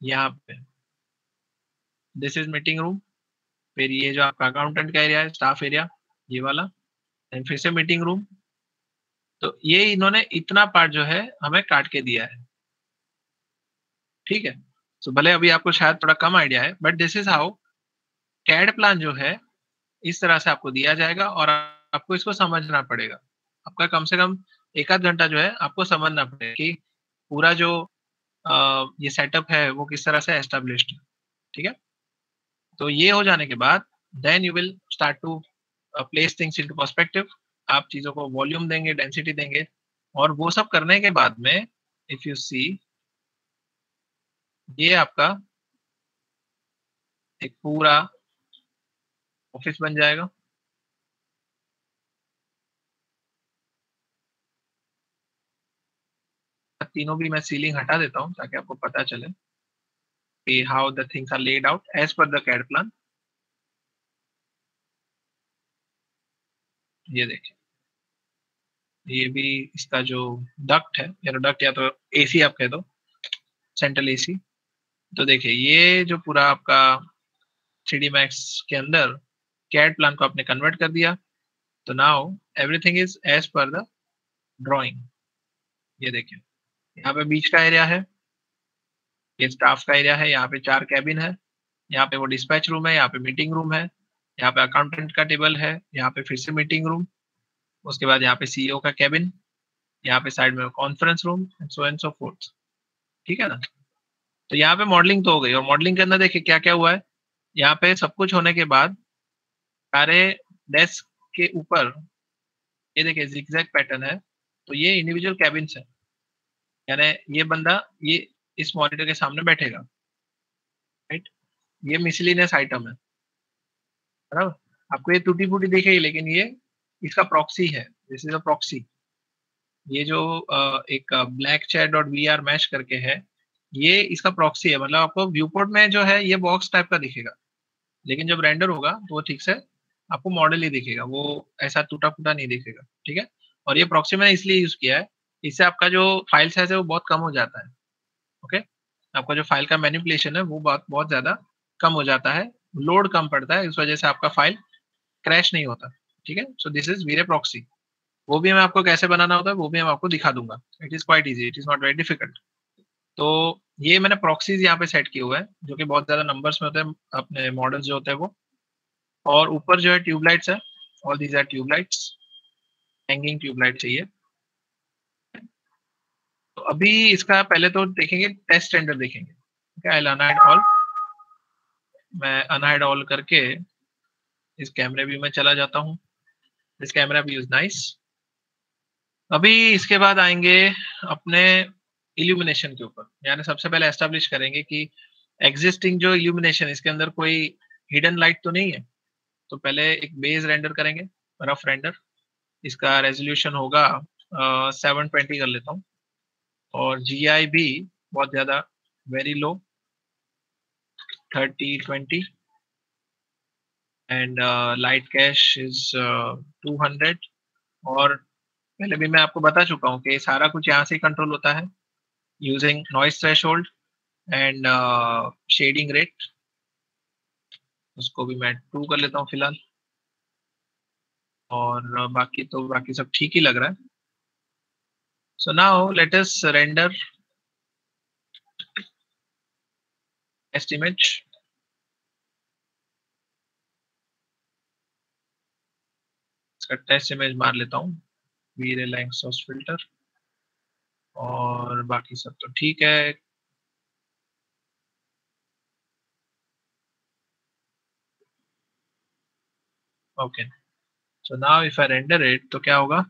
यहाँ पे this is meeting room, फिर ये जो आपका अकाउंटेंट का एरिया है, स्टाफ एरिया ये वाला, एंड फिर से मीटिंग रूम। तो ये इन्होंने इतना पार्ट जो है हमें काट के दिया है, ठीक है। तो भले अभी आपको शायद थोड़ा कम आइडिया है, but this is how CAD plan जो है इस तरह से आपको दिया जाएगा और आपको इसको समझना पड़ेगा। आपका कम से कम 1 आध घंटा जो है आपको समझना पड़ेगा कि पूरा जो ये सेटअप है वो किस तरह से एस्टेब्लिश्ड है, ठीक है। तो ये हो जाने के बाद then you will start to place things into perspective. आप चीज़ों को वॉल्यूम देंगे, डेंसिटी देंगे, और वो सब करने के बाद में इफ यू सी ये आपका एक पूरा ऑफिस बन जाएगा। तीनों भी मैं सीलिंग हटा देता हूँ ताकि आपको पता चले कि how the things are laid out as per the CAD plan. ये देखिए, ये भी इसका जो डक्ट है या तो डक्ट या तो एसी आप कह दो, सेंट्रल एसी। तो देखिए ये जो पूरा आपका 3D मैक्स के अंदर कैड प्लान को आपने कन्वर्ट कर दिया। तो now everything is as per the drawing. ये देखिए यहाँ पे बीच का एरिया है, ये स्टाफ का एरिया है, यहाँ पे 4 कैबिन है, यहाँ पे वो डिस्पैच रूम है, यहाँ पे मीटिंग रूम है, यहाँ पे अकाउंटेंट का टेबल है, यहाँ पे फिर से मीटिंग रूम, उसके बाद यहाँ पे सीईओ का कैबिन, यहाँ पे साइड में conference room, so and so fourth, ठीक है ना। तो यहाँ पे मॉडलिंग तो हो गई, और मॉडलिंग के अंदर देखिए क्या क्या हुआ है। यहाँ पे सब कुछ होने के बाद सारे डेस्क के ऊपर ये देखिए जिगजैग पैटर्न है, तो ये इंडिविजुअल कैबिन्स है, यानी ये बंदा ये इस मॉनिटर के सामने बैठेगा, राइट। ये मिसलिनियस आइटम है, बराबर। आपको ये टूटी फूटी दिखेगी, लेकिन ये इसका प्रॉक्सी है, दिस इज अ प्रॉक्सी। ये जो एक black chat dot we are mash करके है, ये इसका प्रॉक्सी है। मतलब आपको व्यू पोर्ट में जो है ये बॉक्स टाइप का दिखेगा, लेकिन जब रेंडर होगा तो वो ठीक से आपको मॉडल ही दिखेगा, वो ऐसा टूटा फूटा नहीं दिखेगा, ठीक है। और ये प्रॉक्सी मैंने इसलिए यूज किया है, इससे आपका जो फाइल साइज है वो बहुत कम हो जाता है, ओके। आपका जो फाइल का मैनिपुलेशन है वो बहुत बहुत ज्यादा कम हो जाता है, लोड कम पड़ता है, इस वजह से आपका फाइल क्रैश नहीं होता, ठीक है। So this is VRay proxy. वो भी मैं आपको कैसे बनाना होता है वो भी मैं आपको दिखा दूंगा। It is quite easy, it is not very difficult. तो ये मैंने प्रॉक्सीज यहाँ पे सेट किए हुए हैं, जो कि बहुत ज्यादा नंबर्स में होते हैं अपने मॉडल्स जो होते हैं वो। और ऊपर जो है ट्यूबलाइट्स है, all these are tubelights, hanging tubelight चाहिए। तो अभी इसका पहले तो देखेंगे, टेस्ट रेंडर देखेंगे, ठीक है। आई अनहाइड ऑल, मैं अनहाइड ऑल करके इस कैमरे व्यू में चला जाता हूँ। This camera view is nice. अभी इसके बाद आएंगे अपने इल्यूमिनेशन के ऊपर, यानी सबसे पहले एस्टेब्लिश करेंगे कि एग्जिस्टिंग जो इल्यूमिनेशन इसके अंदर कोई हिडन लाइट तो नहीं है। तो पहले एक बेस रेंडर करेंगे, रफ रेंडर। इसका रेजोल्यूशन होगा 720 कर लेता हूँ, और GI भी बहुत ज्यादा very low 3020, and light cash is 200। और पहले भी मैं आपको बता चुका हूँ कि सारा कुछ यहाँ से ही कंट्रोल होता है using noise threshold and shading rate. उसको भी मैं 2 कर लेता हूँ फिलहाल, और बाकी तो बाकी सब ठीक ही लग रहा है। So now let us render test image. इसका टेस्ट इमेज मार लेता हूँ वीरे सोर्स फिल्टर, और बाकी सब तो ठीक है। Okay, so now if I render it तो क्या होगा।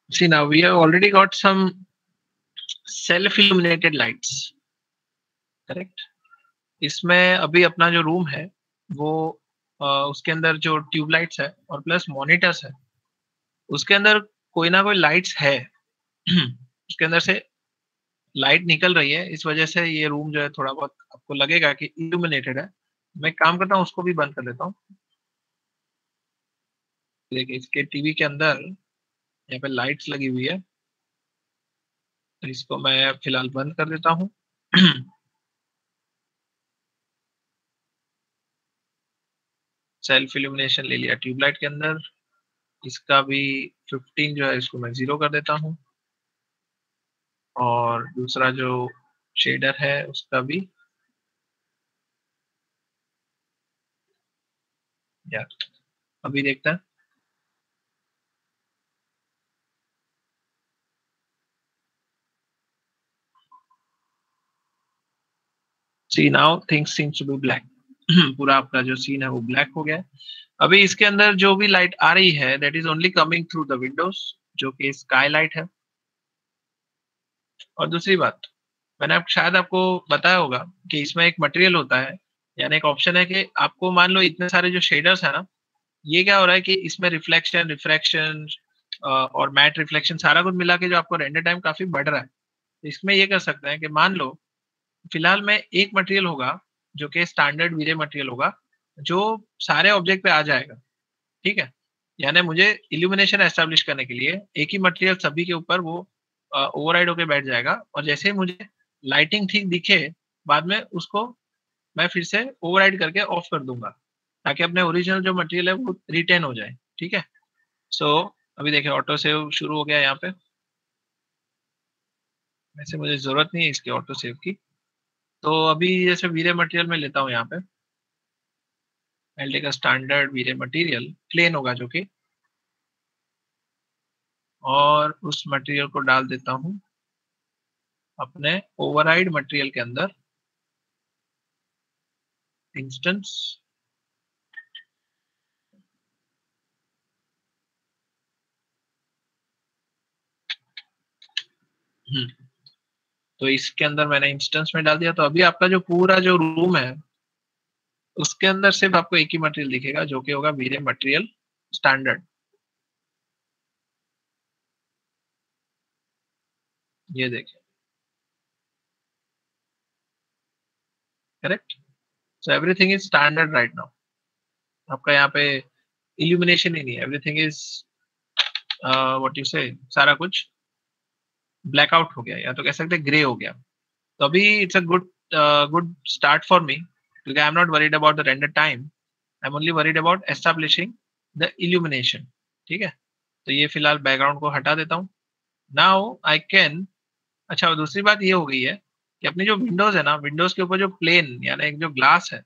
See now we have already got some self illuminated lights, correct. इसमें अभी अपना जो रूम है वो उसके अंदर जो ट्यूबलाइट्स है और प्लस मॉनिटर्स है, उसके अंदर कोई ना कोई लाइट्स है उसके अंदर से लाइट निकल रही है, इस वजह से ये रूम जो है थोड़ा बहुत आपको लगेगा कि इल्यूमिनेटेड है। मैं एक काम करता हूँ, उसको भी बंद कर देता हूँ। देखिए इसके टीवी के अंदर यहाँ पे लाइट्स लगी हुई है, तो इसको मैं फिलहाल बंद कर देता हूँ। सेल्फ इल्यूमिनेशन ले लिया ट्यूबलाइट के अंदर, इसका भी 15 जो है इसको मैं 0 कर देता हूँ, और दूसरा जो शेडर है उसका भी यार अभी देखते हैं। See now things seems to be black. पूरा आपका जो सीन है वो ब्लैक हो गया है। अभी इसके अंदर जो भी लाइट आ रही है that is only coming through the Windows, जो कि स्काई लाइट है। और दूसरी बात, मैंने शायद आपको बताया होगा कि इसमें एक मटेरियल होता है, यानी एक ऑप्शन है कि आपको मान लो इतने सारे जो शेडर्स है ना, ये क्या हो रहा है कि इसमें रिफ्लेक्शन, रिफ्रैक्शन और मैट रिफ्लेक्शन सारा कुछ मिला के जो आपको रेंडर टाइम काफी बढ़ रहा है। इसमें ये कर सकते हैं कि मान लो फिलहाल में एक मटेरियल होगा जो कि स्टैंडर्ड वीरे मटेरियल होगा, जो सारे ऑब्जेक्ट पे आ जाएगा, ठीक है? यानी मुझे इल्यूमिनेशन एस्टेब्लिश करने के लिए एक ही मटेरियल सभी के ऊपर वो ओवरराइड होके बैठ जाएगा, और जैसे ही मुझे लाइटिंग ठीक दिखे, बाद में उसको मैं फिर से ओवरराइड करके ऑफ कर दूंगा, ताकि अपने ओरिजिनल जो मटेरियल है वो रिटेन हो जाए, ठीक है? सो अभी देखिए ऑटो सेव शुरू हो गया यहाँ पे। वैसे मुझे जरूरत नहीं है इसकी ऑटो सेव की, तो अभी जैसे वीरे मटेरियल में लेता हूँ यहाँ पे, I take a standard VRay material, plane होगा जो कि, और उस मटेरियल को डाल देता हूँ अपने ओवरराइड मटेरियल के अंदर, इंस्टेंस। तो इसके अंदर मैंने इंस्टेंस में डाल दिया, तो अभी आपका जो पूरा जो रूम है उसके अंदर सिर्फ आपको एक ही मटेरियल दिखेगा, जो कि होगा वीरे मटेरियल स्टैंडर्ड। ये देखिए, correct. So everything is standard right now. आपका यहाँ पे इल्यूमिनेशन ही नहीं है, एवरीथिंग इज व्हाट यू से, सारा कुछ ब्लैकआउट हो गया, या तो कह सकते हैं ग्रे हो गया। तो अभी it's a good start for me, क्योंकि I am not worried about the render time, I am only worried about establishing the illumination, ठीक है? तो ये फिलहाल बैकग्राउंड को हटा देता हूँ। नाउ आई कैन, अच्छा और दूसरी बात ये हो गई है कि अपनी जो विंडोज है ना, विंडोज के ऊपर जो प्लेन यानी एक जो ग्लास है